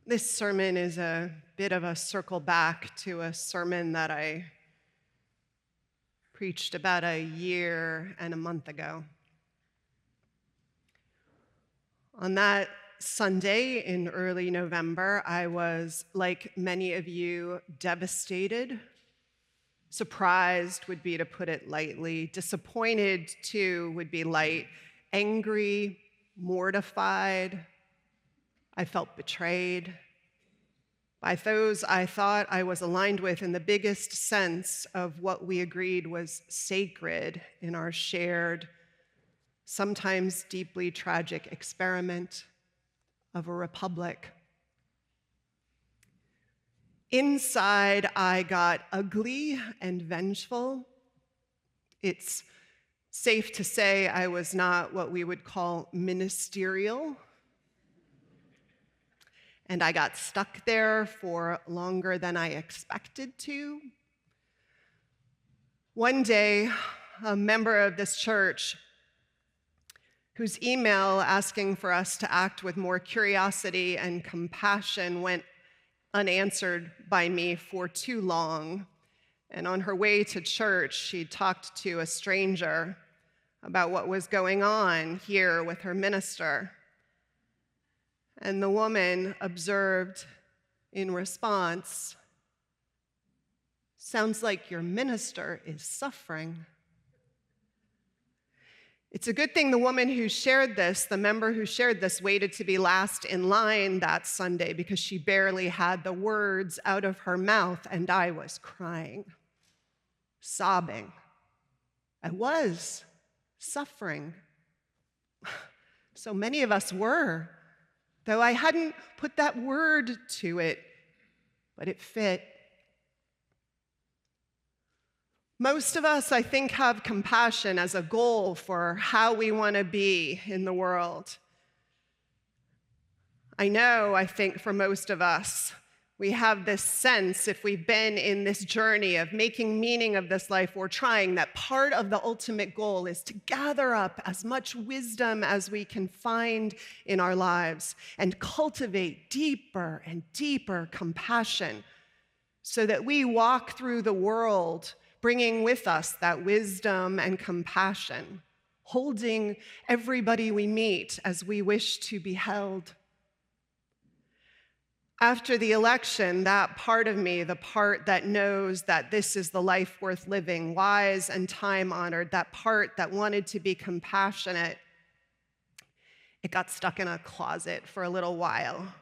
This sermon is a bit of a circle back to a sermon that I preached about a year and a month ago. On that Sunday in early November, I was, like many of you, devastated. Surprised would be to put it lightly. Disappointed, too, would be light. Angry, mortified. I felt betrayed by those I thought I was aligned with in the biggest sense of what we agreed was sacred in our shared, sometimes deeply tragic experiment of a republic. Inside, I got ugly and vengeful. It's safe to say I was not what we would call ministerial. And I got stuck there for longer than I expected to. One day, a member of this church, whose email asking for us to act with more curiosity and compassion went unanswered by me for too long. And on her way to church, she talked to a stranger about what was going on here with her minister. And the woman observed in response, "Sounds like your minister is suffering." It's a good thing the woman who shared this, the member who shared this, waited to be last in line that Sunday because she barely had the words out of her mouth, and I was crying, sobbing. I was suffering. So many of us were, though I hadn't put that word to it, but it fit. Most of us, I think, have compassion as a goal for how we want to be in the world. I think for most of us, we have this sense, if we've been in this journey of making meaning of this life or trying, that part of the ultimate goal is to gather up as much wisdom as we can find in our lives and cultivate deeper and deeper compassion so that we walk through the world bringing with us that wisdom and compassion, holding everybody we meet as we wish to be held. After the election, that part of me, the part that knows that this is the life worth living, wise and time-honored, that part that wanted to be compassionate, it got stuck in a closet for a little while.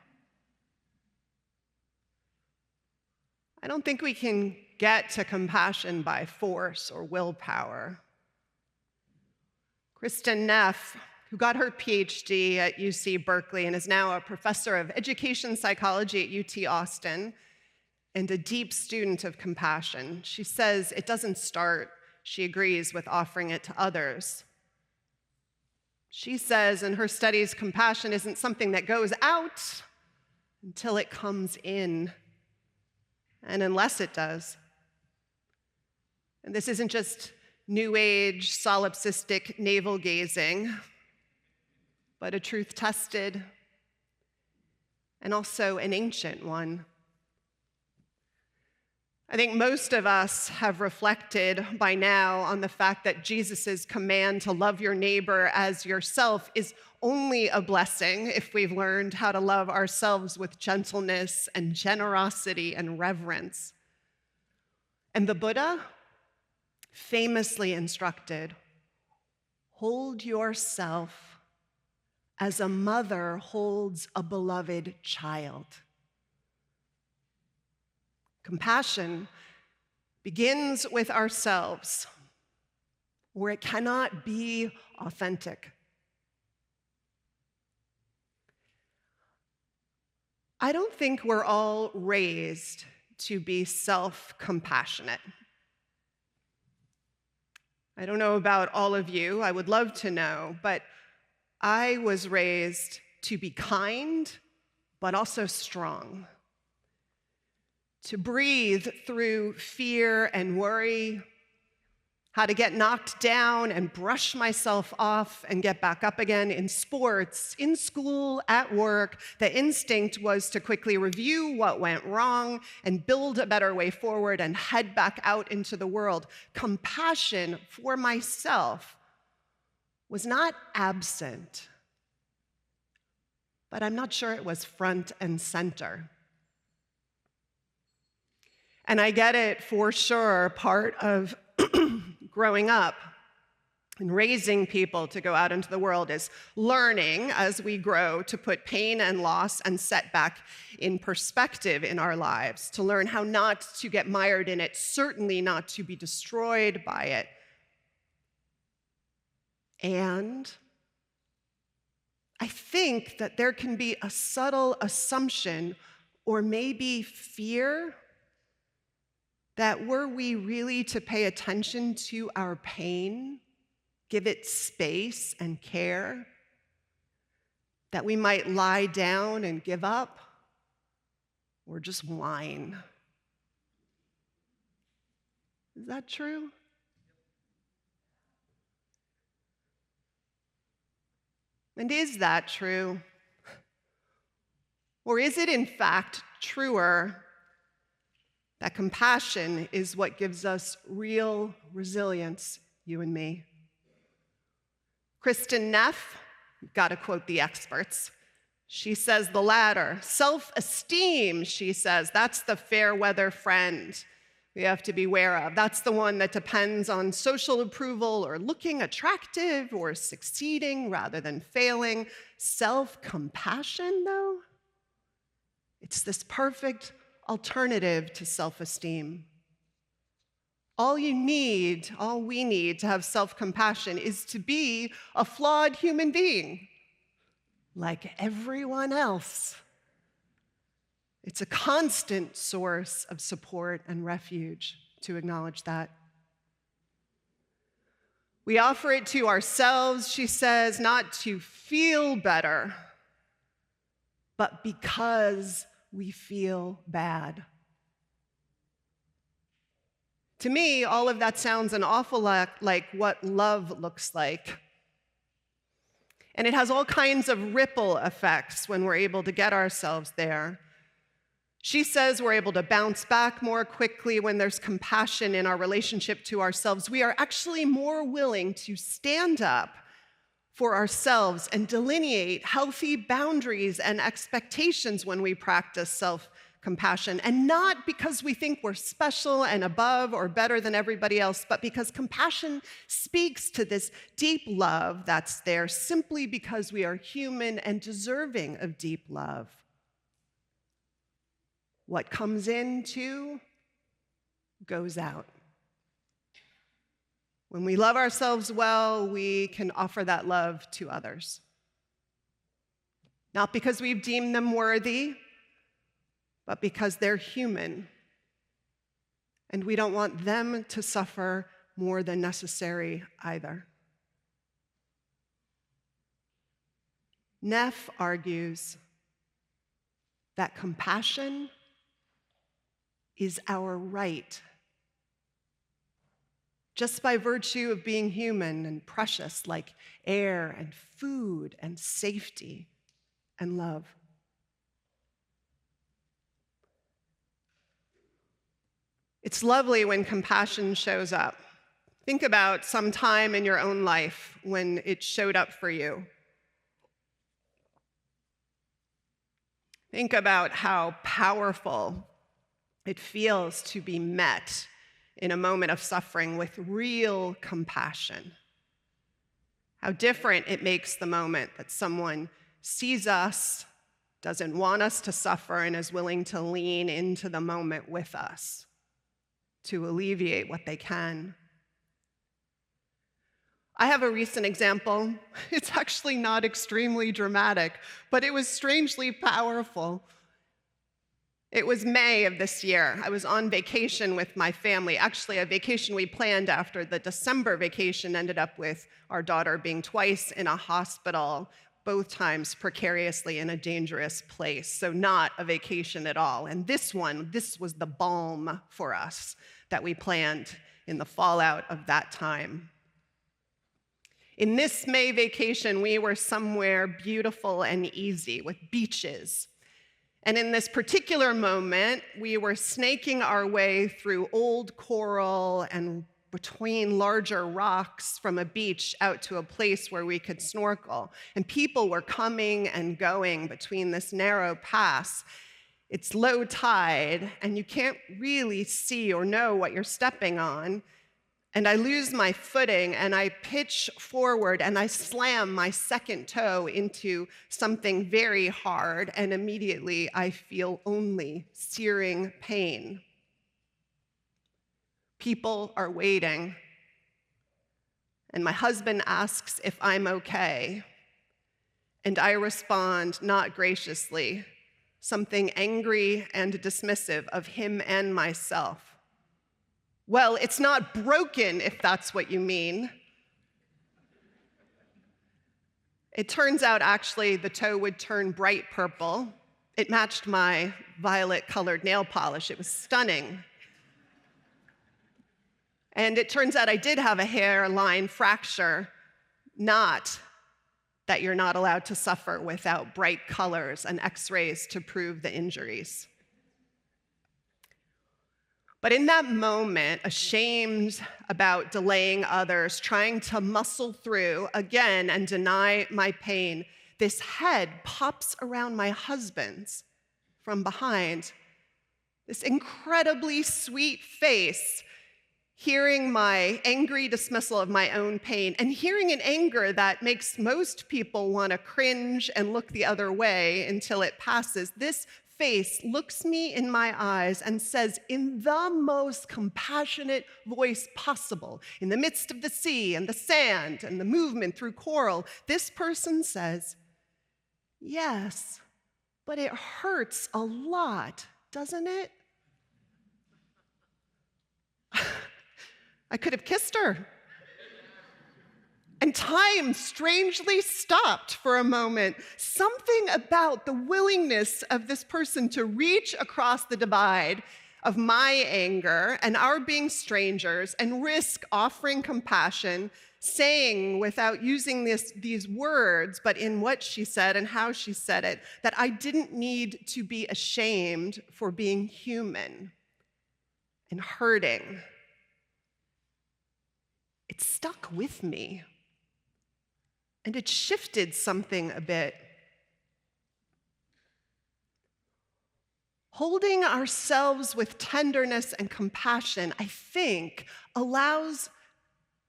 I don't think we can get to compassion by force or willpower. Kristen Neff, who got her PhD at UC Berkeley and is now a professor of education psychology at UT Austin and a deep student of compassion, she says it doesn't start, she agrees, with offering it to others. She says in her studies, compassion isn't something that goes out until it comes in, and unless it does. And this isn't just New Age, solipsistic navel-gazing, but a truth-tested and also an ancient one. I think most of us have reflected by now on the fact that Jesus' command to love your neighbor as yourself is only a blessing if we've learned how to love ourselves with gentleness and generosity and reverence. And the Buddha famously instructed, hold yourself as a mother holds a beloved child. Compassion begins with ourselves, or it cannot be authentic. I don't think we're all raised to be self-compassionate. I don't know about all of you, I would love to know, but I was raised to be kind, but also strong. To breathe through fear and worry, how to get knocked down and brush myself off and get back up again in sports, in school, at work. The instinct was to quickly review what went wrong and build a better way forward and head back out into the world. Compassion for myself was not absent, but I'm not sure it was front and center. And I get it for sure, part of growing up and raising people to go out into the world is learning as we grow to put pain and loss and setback in perspective in our lives, to learn how not to get mired in it, certainly not to be destroyed by it. And I think that there can be a subtle assumption or maybe fear that were we really to pay attention to our pain, give it space and care, that we might lie down and give up or just whine. Is that true? And is that true? Or is it in fact truer that compassion is what gives us real resilience, you and me? Kristen Neff, got to quote the experts, she says the latter. Self-esteem, she says, that's the fair weather friend we have to beware of. That's the one that depends on social approval or looking attractive or succeeding rather than failing. Self-compassion, though, it's this perfect alternative to self-esteem. All we need to have self-compassion is to be a flawed human being, like everyone else. It's a constant source of support and refuge to acknowledge that. We offer it to ourselves, she says, not to feel better, but because we feel bad. To me, all of that sounds an awful lot like what love looks like. And it has all kinds of ripple effects when we're able to get ourselves there. She says we're able to bounce back more quickly when there's compassion in our relationship to ourselves. We are actually more willing to stand up for ourselves and delineate healthy boundaries and expectations when we practice self-compassion. And not because we think we're special and above or better than everybody else, but because compassion speaks to this deep love that's there simply because we are human and deserving of deep love. What comes in too goes out. When we love ourselves well, we can offer that love to others. Not because we've deemed them worthy, but because they're human. And we don't want them to suffer more than necessary either. Neff argues that compassion is our right, just by virtue of being human and precious, like air and food and safety and love. It's lovely when compassion shows up. Think about some time in your own life when it showed up for you. Think about how powerful it feels to be met in a moment of suffering with real compassion. How different it makes the moment that someone sees us, doesn't want us to suffer, and is willing to lean into the moment with us to alleviate what they can. I have a recent example. It's actually not extremely dramatic, but it was strangely powerful. It was May of this year. I was on vacation with my family, actually a vacation we planned after the December vacation ended up with our daughter being twice in a hospital, both times precariously in a dangerous place, so not a vacation at all. And this was the balm for us that we planned in the fallout of that time. In this May vacation, we were somewhere beautiful and easy with beaches. And in this particular moment, we were snaking our way through old coral and between larger rocks from a beach out to a place where we could snorkel. And people were coming and going between this narrow pass. It's low tide, and you can't really see or know what you're stepping on. And I lose my footing, and I pitch forward, and I slam my second toe into something very hard, and immediately I feel only searing pain. People are waiting, and my husband asks if I'm okay, and I respond not graciously, something angry and dismissive of him and myself. Well, it's not broken, if that's what you mean. It turns out, actually, the toe would turn bright purple. It matched my violet-colored nail polish. It was stunning. And it turns out I did have a hairline fracture, not that you're not allowed to suffer without bright colors and x-rays to prove the injuries. But in that moment, ashamed about delaying others, trying to muscle through again and deny my pain, this head pops around my husband's from behind. This incredibly sweet face, hearing my angry dismissal of my own pain, and hearing an anger that makes most people want to cringe and look the other way until it passes. This face looks me in my eyes and says, in the most compassionate voice possible, in the midst of the sea and the sand and the movement through coral, this person says, yes, but it hurts a lot, doesn't it? I could have kissed her. And time strangely stopped for a moment. Something about the willingness of this person to reach across the divide of my anger and our being strangers and risk offering compassion, saying without using these words, but in what she said and how she said it, that I didn't need to be ashamed for being human and hurting. It stuck with me. And it shifted something a bit. Holding ourselves with tenderness and compassion, I think, allows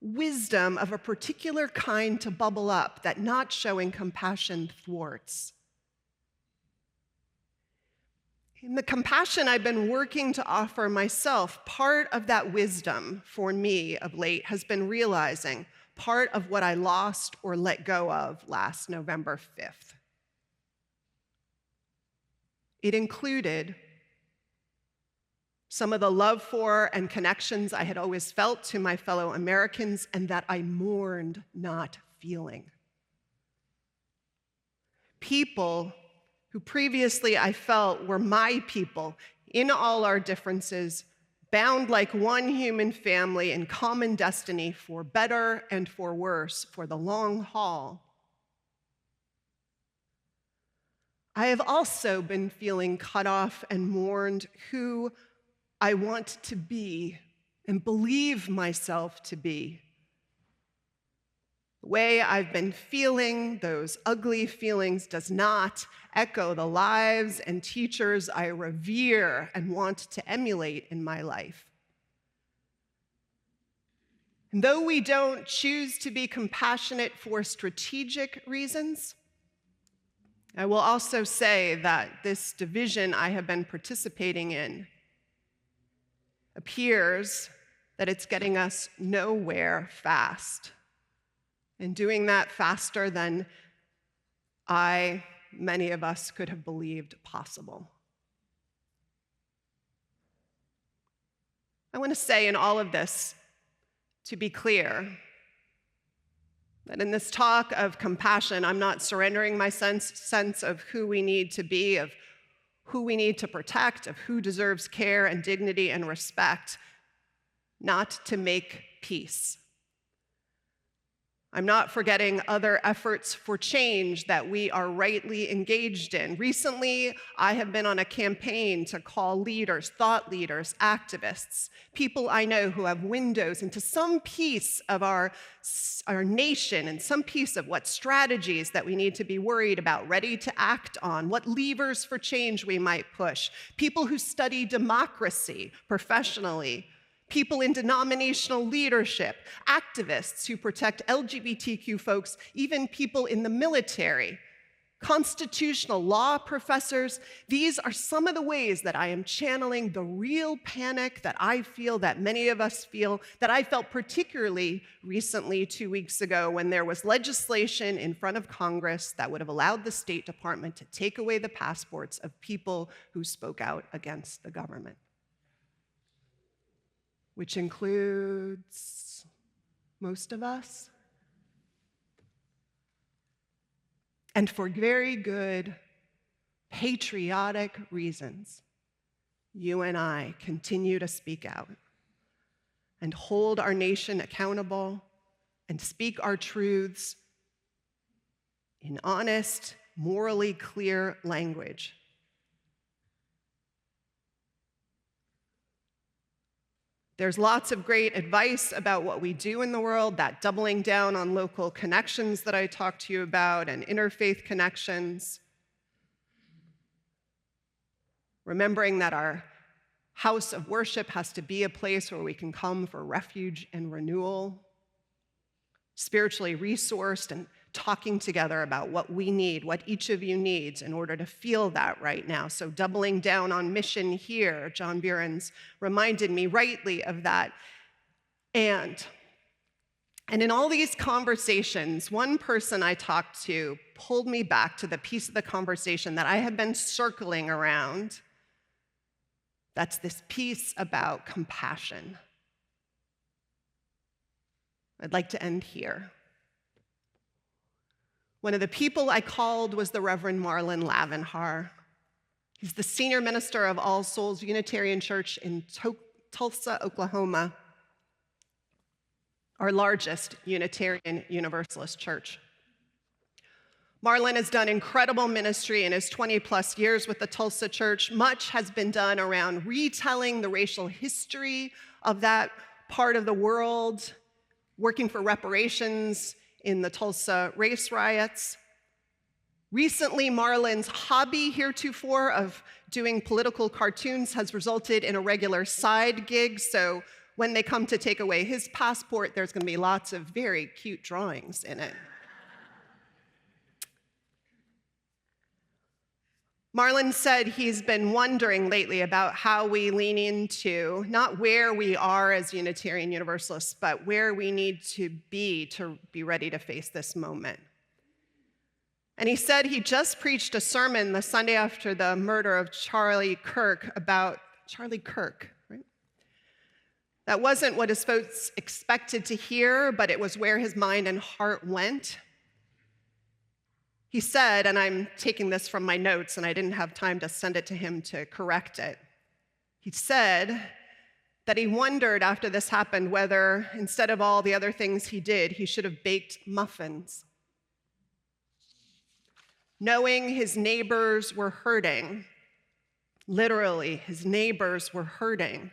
wisdom of a particular kind to bubble up that not showing compassion thwarts. In the compassion I've been working to offer myself, part of that wisdom for me of late has been realizing part of what I lost or let go of last November 5th. It included some of the love for and connections I had always felt to my fellow Americans and that I mourned not feeling. People who previously I felt were my people in all our differences, bound like one human family in common destiny for better and for worse, for the long haul. I have also been feeling cut off and mourned who I want to be and believe myself to be. The way I've been feeling, those ugly feelings, does not echo the lives and teachers I revere and want to emulate in my life. And though we don't choose to be compassionate for strategic reasons, I will also say that this division I have been participating in appears that it's getting us nowhere fast. And doing that faster than many of us could have believed possible. I want to say in all of this, to be clear, that in this talk of compassion, I'm not surrendering my sense of who we need to be, of who we need to protect, of who deserves care and dignity and respect. not to make peace. I'm not forgetting other efforts for change that we are rightly engaged in. Recently, I have been on a campaign to call leaders, thought leaders, activists, people I know who have windows into some piece of our nation and some piece of what strategies that we need to be worried about, ready to act on, what levers for change we might push. People who study democracy professionally, people in denominational leadership, activists who protect LGBTQ folks, even people in the military, constitutional law professors. These are some of the ways that I am channeling the real panic that I feel, that many of us feel, that I felt particularly recently 2 weeks ago when there was legislation in front of Congress that would have allowed the State Department to take away the passports of people who spoke out against the government, which includes most of us. And for very good, patriotic reasons, you and I continue to speak out and hold our nation accountable and speak our truths in honest, morally clear language. There's lots of great advice about what we do in the world, that doubling down on local connections that I talked to you about and interfaith connections. Remembering that our house of worship has to be a place where we can come for refuge and renewal, spiritually resourced and talking together about what we need, what each of you needs in order to feel that right now. So doubling down on mission here. John Buren's reminded me rightly of that. And in all these conversations, one person I talked to pulled me back to the piece of the conversation that I have been circling around. That's this piece about compassion. I'd like to end here. One of the people I called was the Reverend Marlon Lavenhar. He's the senior minister of All Souls Unitarian Church in Tulsa, Oklahoma, our largest Unitarian Universalist church. Marlon has done incredible ministry in his 20-plus years with the Tulsa Church. Much has been done around retelling the racial history of that part of the world, working for reparations in the Tulsa race riots. Recently, Marlon's hobby heretofore of doing political cartoons has resulted in a regular side gig, so when they come to take away his passport, there's going to be lots of very cute drawings in it. Marlon said he's been wondering lately about how we lean into, not where we are as Unitarian Universalists, but where we need to be ready to face this moment. And he said he just preached a sermon the Sunday after the murder of Charlie Kirk about Charlie Kirk, right? That wasn't what his folks expected to hear, but it was where his mind and heart went. He said, and I'm taking this from my notes, and I didn't have time to send it to him to correct it. He said that he wondered after this happened whether, instead of all the other things he did, he should have baked muffins. Knowing his neighbors were hurting, literally, his neighbors were hurting,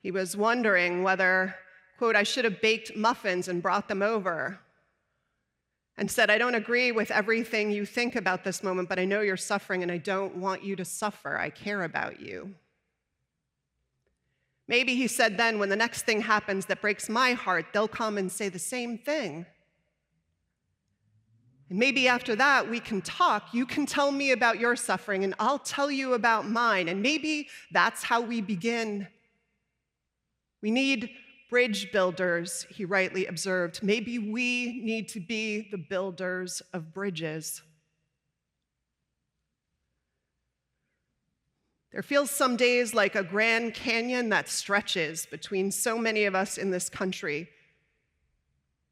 he was wondering whether, quote, I should have baked muffins and brought them over, and said, I don't agree with everything you think about this moment, but I know you're suffering and I don't want you to suffer. I care about you. Maybe he said then, when the next thing happens that breaks my heart, they'll come and say the same thing. And maybe after that, we can talk. You can tell me about your suffering and I'll tell you about mine. And maybe that's how we begin. We need bridge builders, he rightly observed. Maybe we need to be the builders of bridges. There feels some days like a Grand Canyon that stretches between so many of us in this country.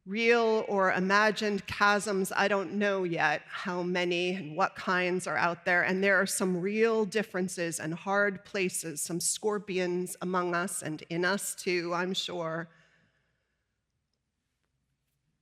Real or imagined chasms, I don't know yet how many and what kinds are out there, and there are some real differences and hard places, some scorpions among us and in us too, I'm sure.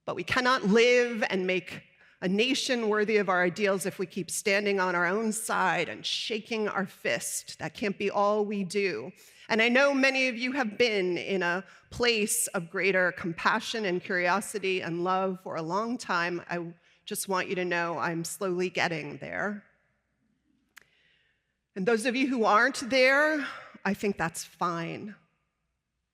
But we cannot live and make a nation worthy of our ideals if we keep standing on our own side and shaking our fist. That can't be all we do. And I know many of you have been in a place of greater compassion and curiosity and love for a long time. I just want you to know I'm slowly getting there. And those of you who aren't there, I think that's fine.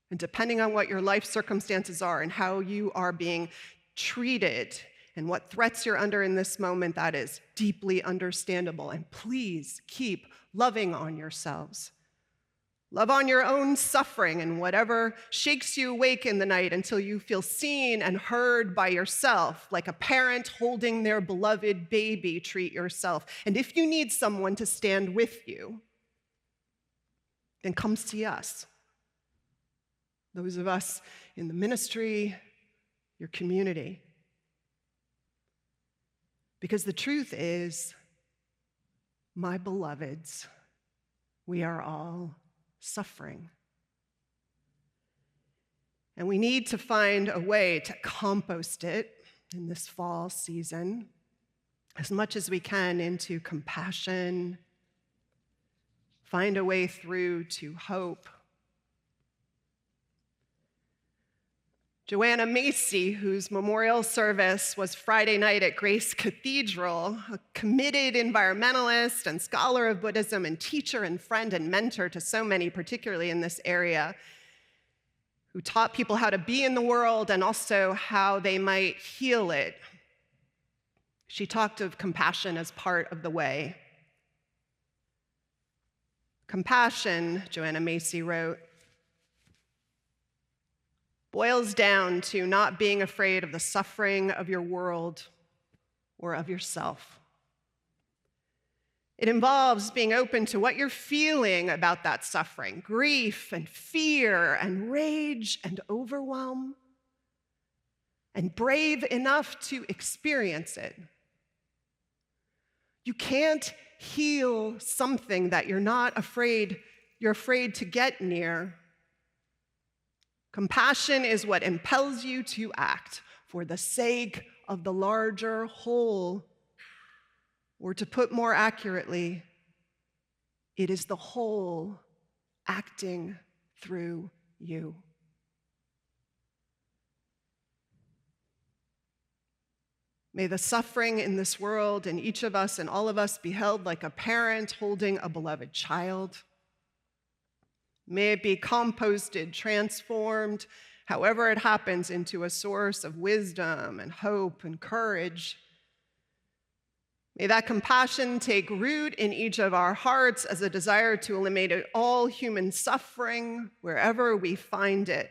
And depending on what your life circumstances are and how you are being treated and what threats you're under in this moment, that is deeply understandable. And please keep loving on yourselves. Love on your own suffering and whatever shakes you awake in the night until you feel seen and heard by yourself, like a parent holding their beloved baby. Treat yourself. And if you need someone to stand with you, then come see us. Those of us in the ministry, your community. Because the truth is, my beloveds, we are all suffering. And we need to find a way to compost it in this fall season as much as we can into compassion, find a way through to hope. Joanna Macy, whose memorial service was Friday night at Grace Cathedral, a committed environmentalist and scholar of Buddhism and teacher and friend and mentor to so many, particularly in this area, who taught people how to be in the world and also how they might heal it. She talked of compassion as part of the way. Compassion, Joanna Macy wrote, boils down to not being afraid of the suffering of your world or of yourself. It involves being open to what you're feeling about that suffering, grief and fear and rage and overwhelm, and brave enough to experience it. You can't heal something that you're afraid to get near. Compassion is what impels you to act for the sake of the larger whole. Or to put more accurately, it is the whole acting through you. May the suffering in this world in each of us and all of us be held like a parent holding a beloved child. May it be composted, transformed, however it happens, into a source of wisdom and hope and courage. May that compassion take root in each of our hearts as a desire to eliminate all human suffering wherever we find it.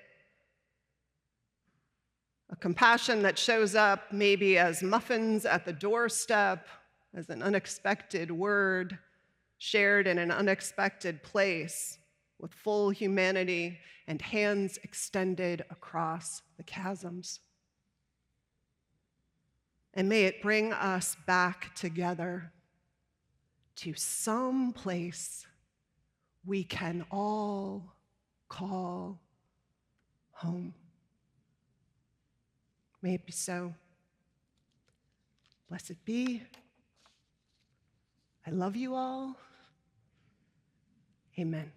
A compassion that shows up maybe as muffins at the doorstep, as an unexpected word shared in an unexpected place, with full humanity and hands extended across the chasms. And may it bring us back together to some place we can all call home. May it be so. Blessed be. I love you all. Amen.